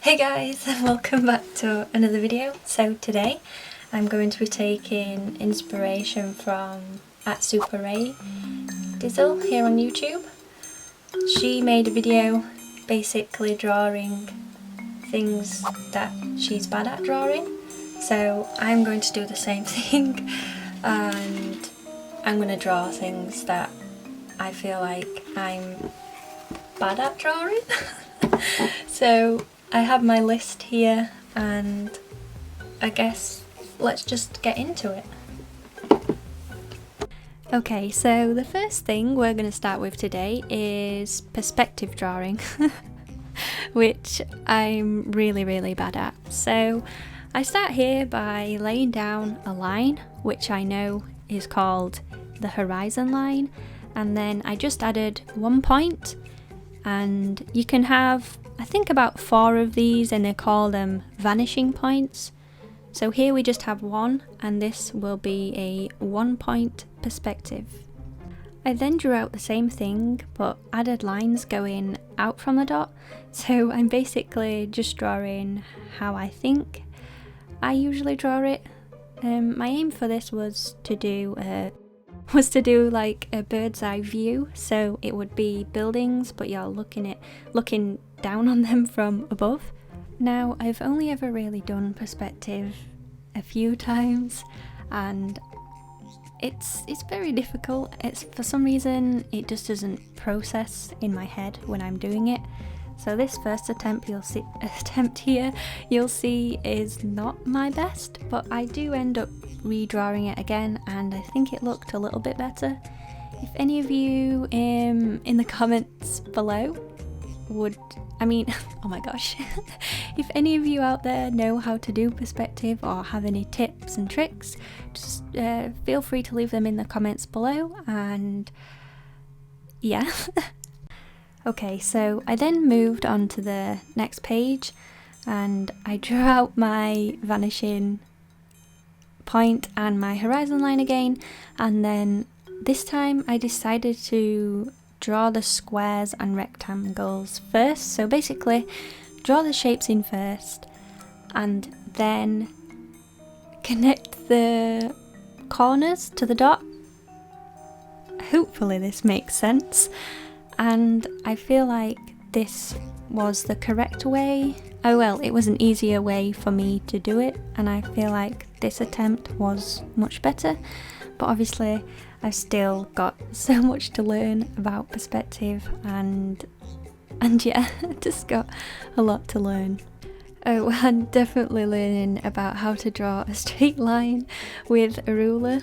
Hey guys, welcome back to another video. So today I'm going to be taking inspiration from @SuperRay Dizzle here on YouTube. She made a video basically drawing things that she's bad at drawing. So I'm going to do the same thing and I'm going to draw things that I feel like I'm bad at drawing. So I have my list here and I guess let's just get into it. Okay, so the first thing we're going to start with today is perspective drawing, which I'm really bad at. So I start here by laying down a line, which I know is called the horizon line, and then I just added 1 point, and you can have I think about 4 of these and they call them vanishing points. So here we just have 1 and this will be a 1 point perspective. I then drew out the same thing but added lines going out from the dot. So I'm basically just drawing how I think I usually draw it. My aim for this was to do like a bird's eye view, so it would be buildings but you're looking down on them from above. Now I've only ever really done perspective a few times and it's very difficult. For some reason it just doesn't process in my head when I'm doing it. So this first attempt here you'll see is not my best, but I do end up redrawing it again and I think it looked a little bit better. If any of you in the comments below oh my gosh, if any of you out there know how to do perspective or have any tips and tricks, just feel free to leave them in the comments below. And yeah. Okay, so I then moved on to the next page and I drew out my vanishing point and my horizon line again, and then this time I decided to draw the squares and rectangles first. So basically draw the shapes in first and then connect the corners to the dot. Hopefully this makes sense. And I feel like this was the correct way. Oh well, it was an easier way for me to do it, and I feel like this attempt was much better. But obviously I've still got so much to learn about perspective and yeah, just got a lot to learn. Oh, I'm definitely learning about how to draw a straight line with a ruler.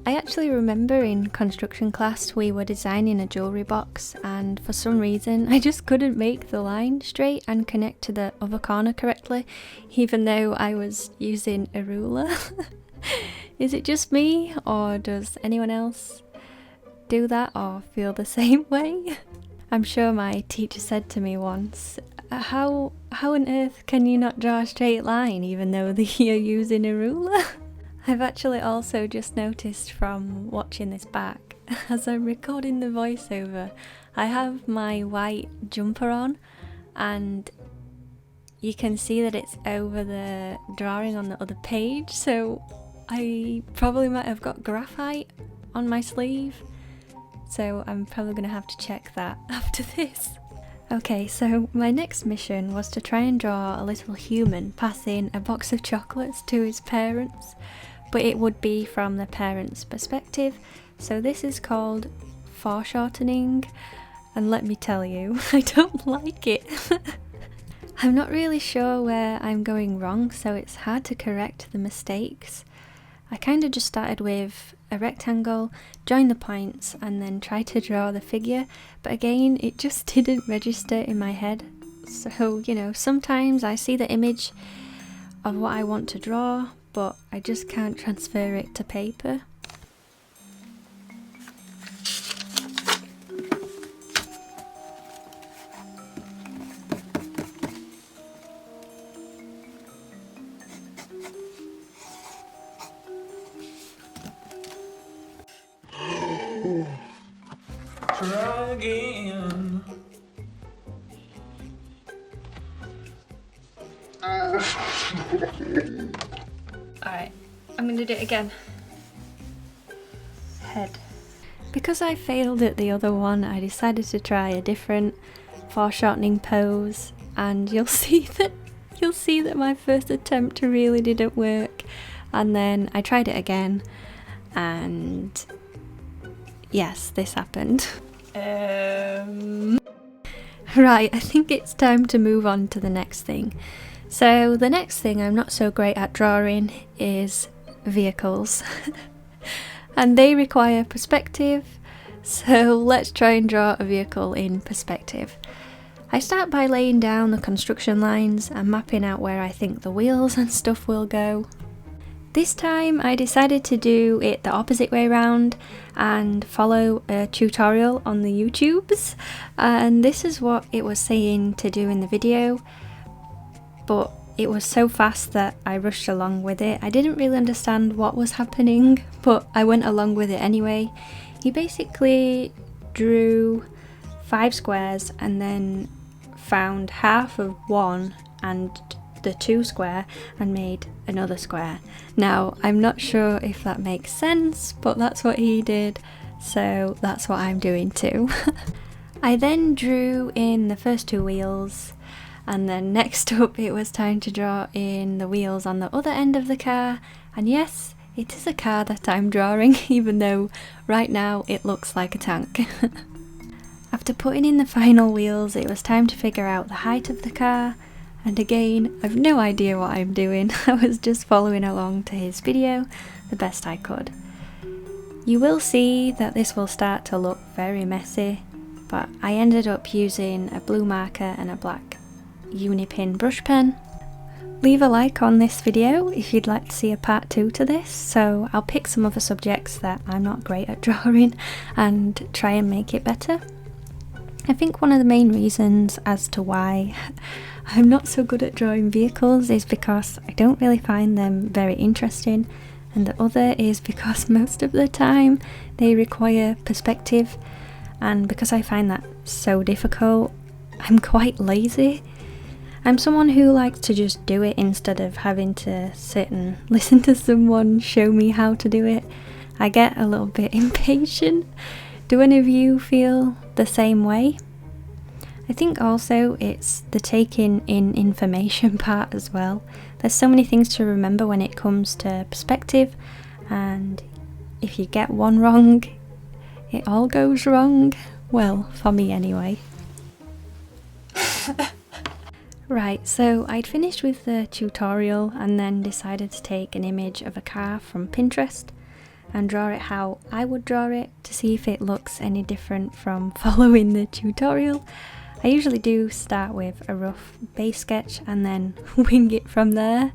I actually remember in construction class we were designing a jewellery box and for some reason I just couldn't make the line straight and connect to the other corner correctly, even though I was using a ruler. Is it just me, or does anyone else do that or feel the same way? I'm sure my teacher said to me once, how on earth can you not draw a straight line even though you're using a ruler? I've actually also just noticed from watching this back, as I'm recording the voiceover, I have my white jumper on and you can see that it's over the drawing on the other page, so I probably might have got graphite on my sleeve, so I'm probably going to have to check that after this. Okay, so my next mission was to try and draw a little human passing a box of chocolates to his parents, but it would be from the parents' perspective, so this is called foreshortening, and let me tell you, I don't like it. I'm not really sure where I'm going wrong, so it's hard to correct the mistakes. I kind of just started with a rectangle, joined the points, and then tried to draw the figure, but again, it just didn't register in my head. So, you know, sometimes I see the image of what I want to draw, but I just can't transfer it to paper. Try again. Alright, I'm gonna do it again. Head. Because I failed at the other one, I decided to try a different foreshortening pose, and you'll see that my first attempt really didn't work, and then I tried it again, and yes, this happened. Right, I think it's time to move on to the next thing. So the next thing I'm not so great at drawing is vehicles. And they require perspective, so let's try and draw a vehicle in perspective. I start by laying down the construction lines and mapping out where I think the wheels and stuff will go. This time I decided to do it the opposite way around and follow a tutorial on the YouTubes, and this is what it was saying to do in the video, but it was so fast that I rushed along with it. I didn't really understand what was happening, but I went along with it anyway. He basically drew 5 squares and then found half of one and the 2 square and made another square. Now, I'm not sure if that makes sense, but that's what he did, so that's what I'm doing too. I then drew in the first 2 wheels, and then next up it was time to draw in the wheels on the other end of the car, and yes, it is a car that I'm drawing, even though right now it looks like a tank. After putting in the final wheels, it was time to figure out the height of the car, and again, I've no idea what I'm doing. I was just following along to his video the best I could. You will see that this will start to look very messy, but I ended up using a blue marker and a black Unipin brush pen. Leave a like on this video if you'd like to see a part 2 to this, so I'll pick some other subjects that I'm not great at drawing and try and make it better. I think one of the main reasons as to why I'm not so good at drawing vehicles is because I don't really find them very interesting, and the other is because most of the time they require perspective, and because I find that so difficult, I'm quite lazy. I'm someone who likes to just do it instead of having to sit and listen to someone show me how to do it. I get a little bit impatient. Do any of you feel the same way? I think also it's the taking in information part as well. There's so many things to remember when it comes to perspective, and if you get one wrong, it all goes wrong. Well, for me anyway. Right, so I'd finished with the tutorial and then decided to take an image of a car from Pinterest and draw it how I would draw it to see if it looks any different from following the tutorial. I usually do start with a rough base sketch and then wing it from there.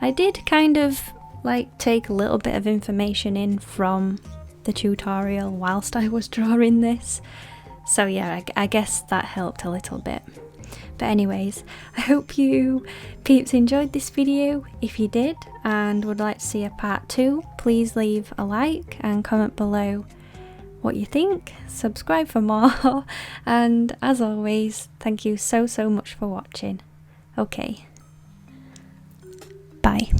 I did kind of like take a little bit of information in from the tutorial whilst I was drawing this, so yeah, I guess that helped a little bit. But anyways, I hope you peeps enjoyed this video. If you did and would like to see a part 2, please leave a like and comment below what you think, subscribe for more, and as always, thank you so much for watching. Okay, bye.